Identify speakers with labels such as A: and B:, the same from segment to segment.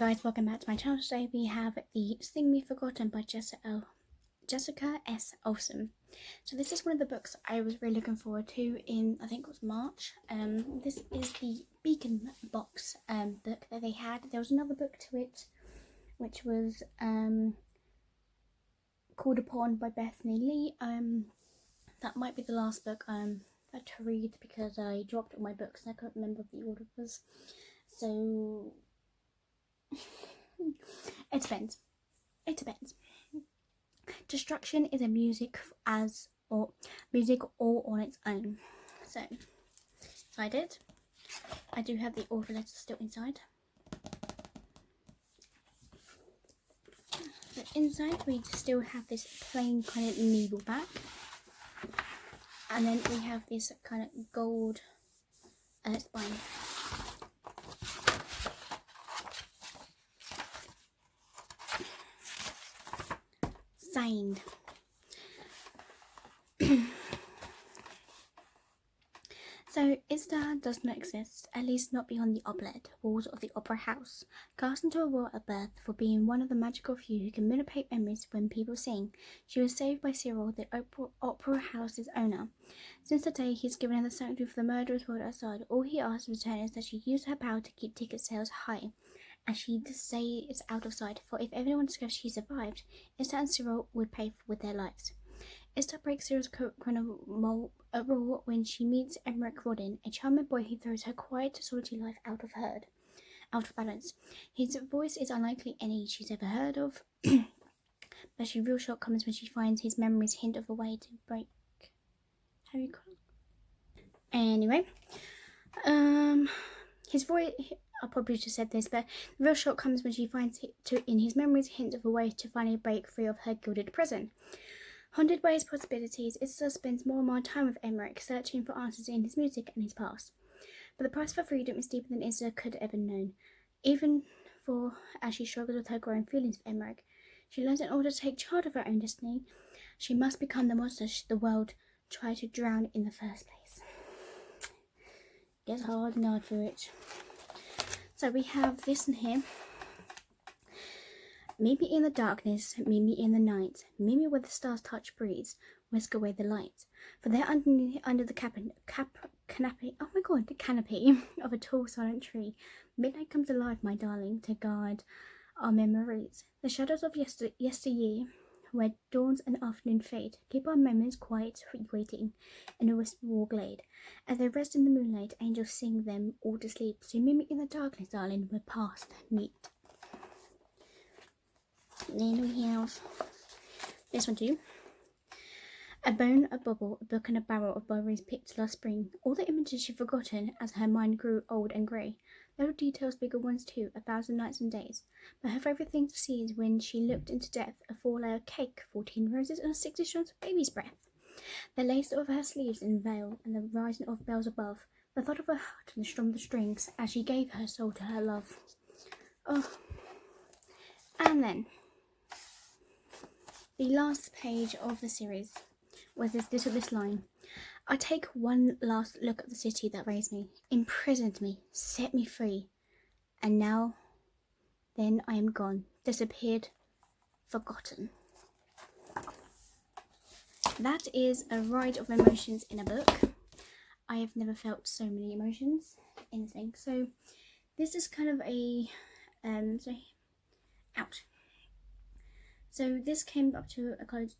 A: guys, welcome back to my channel. Today we have the Sing Me Forgotten by Jessica S. Olson. So this is one of the books I was really looking forward to in, I think it was March. This is the Beacon box book that they had. There was another book to it which was Called Upon by Bethany Lee. That might be the last book I had to read because I dropped all my books and I couldn't remember what the order was. So it depends. Destruction is a music all on its own. So excited. I do have the author letter still inside. So inside we still have this plain kind of needle back, and then we have this kind of gold spine. Signed. So Istar does not exist, at least not beyond the oblet walls of the opera house. Cast into a world at birth for being one of the magical few who can manipulate memories when people sing, she was saved by Cyril, the opera house's owner. Since the day he's given her the sanctuary for the murderous world outside, all he asks in return is that she use her power to keep ticket sales high, and she stays out of sight, for if everyone discovers she survived, Istar and Cyril would pay with their lives. Istar breaks Cyril's rule when she meets Emmerich Rodin, a charming boy who throws her quiet, solitary life out of balance. His voice is unlikely any she's ever heard of, but she real shock comes when she finds his memories hint of a way to break. Have you got? Anyway, his voice. I probably just said this, but the real shock comes when she finds in his memories hints of a way to finally break free of her gilded prison. Haunted by his possibilities, Istar spends more and more time with Emmerich, searching for answers in his music and his past. But the price for freedom is deeper than Istar could have ever known. Even as she struggles with her growing feelings for Emmerich, she learns in order to take charge of her own destiny, she must become the monster the world tried to drown in the first place. Gets hard and hard for it. So we have this in here. Meet me in the darkness, meet me in the night, meet me where the stars touch breeze, whisk away the light. For there under the canopy of a tall silent tree, midnight comes alive, my darling, to guard our memories. The shadows of yesteryear, where dawns and afternoon fade, keep our memories quiet, waiting in a wistful glade. As they rest in the moonlight, angels sing them all to sleep. So meet me in the darkness, darling, where past meet. Then we have this one too. A bone, a bubble, a book and a barrel of berries picked last spring. All the images she'd forgotten as her mind grew old and grey. Little details, bigger ones too, 1,000 nights and days. But her favourite thing to see is when she looked into death, a 4-layer cake, 14 roses and 60 strands of baby's breath. The lace over her sleeves and veil, and the rising of bells above. The thought of her heart and the strum of the strings, as she gave her soul to her love. Oh. And then the last page of the series was this line. I take one last look at the city that raised me, imprisoned me, set me free, and now, then I am gone, disappeared, forgotten. That is a ride of emotions in a book. I have never felt so many emotions in a thing. So this is kind of a So this came up to a college.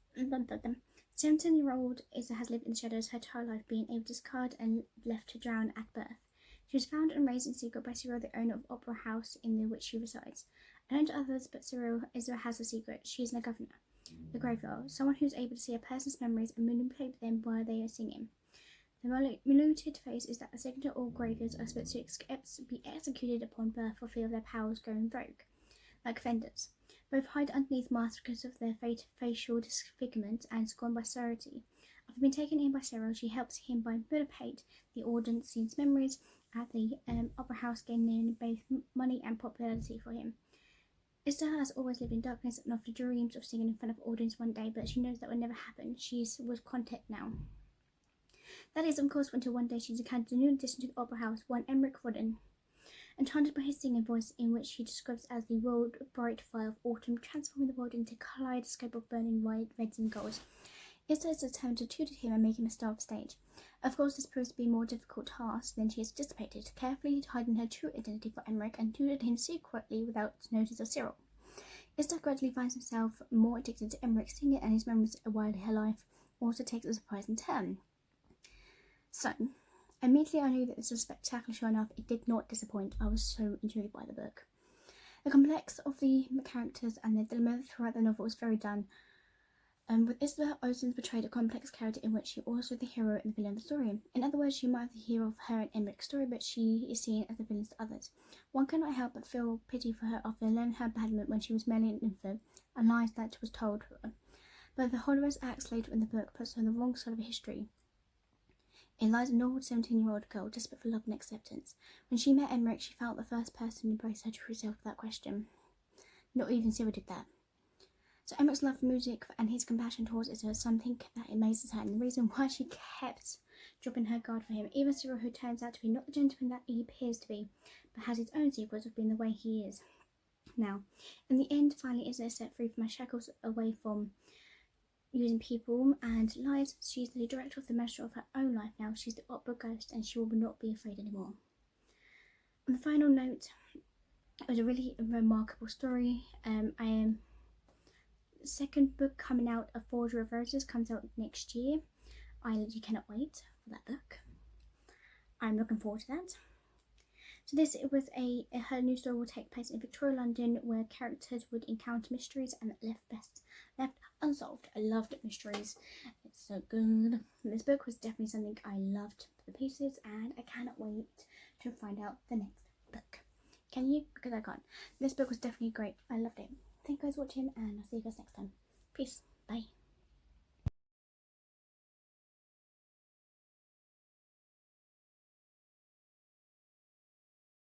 A: 17-year-old Istar has lived in the shadows her entire life, being able to discard and left to drown at birth. She was found and raised in secret by Cyril, the owner of Opera House in which she resides. Unknown to others but Cyril, Istar has a secret. She is a governor, the graveyard, someone who is able to see a person's memories and manipulate them while they are singing. The malooted face is that the second to all graveyards are supposed to be executed upon birth for fear of their powers going rogue, like vendors. Both hide underneath masks because of their facial disfigurement and scorned by society. After being taken in by Cyril, she helps him by manipulate the audience's memories at the opera house, gaining both money and popularity for him. Istar has always lived in darkness and often dreams of singing in front of audience one day, but she knows that will never happen. She is with content now. That is, of course, until one day she's encountered a new addition to the opera house, one Emmerich Rodin. Enchanted by his singing voice, in which he describes as the world bright fire of autumn, transforming the world into a kaleidoscope of burning white, reds, and golds. Issa is determined to tutor him and make him a star of the stage. Of course, this proves to be a more difficult task than she has anticipated, carefully hiding her true identity for Emmerich and tutored him secretly without notice of Cyril. Issa gradually finds himself more addicted to Emmerich's singing, and his memories while her life also takes a surprising turn. So, immediately I knew that this was spectacular show enough. It did not disappoint. I was so intrigued by the book. The complex of the characters and their dilemma throughout the novel was very done. With Isabel, Olson portrayed a complex character in which she is also the hero and the villain of the story. In other words, she might be the hero of her and Emmerich's story, but she is seen as the villain to others. One cannot help but feel pity for her after learning her abandonment when she was merely an infant, and lies that was told her. But the horrendous acts later in the book puts her on the wrong side of history. In lies a normal 17-year-old girl desperate for love and acceptance. When she met Emmerich, she felt the first person to embrace her true self without question. Not even Cyril did that. So Emmerich's love for music and his compassion towards Issa is something that amazes her, and the reason why she kept dropping her guard for him. Even Cyril, who turns out to be not the gentleman that he appears to be, but has his own secrets of being the way he is. Now, in the end, finally Issa is set free from her shackles, away from using people and lies. She's the director of the master of her own life now. She's the opera ghost, and she will not be afraid anymore. On the final note, it was a really remarkable story. Second book coming out of Forger of Roses comes out next year. I literally cannot wait for that book. I'm looking forward to that. So her new story will take place in Victoria, London, where characters would encounter mysteries and left unsolved. I loved mysteries. It's so good. This book was definitely something I loved to the pieces, and I cannot wait to find out the next book. Can you? Because I can't. This book was definitely great. I loved it. Thank you guys for watching, and I'll see you guys next time. Peace. Bye.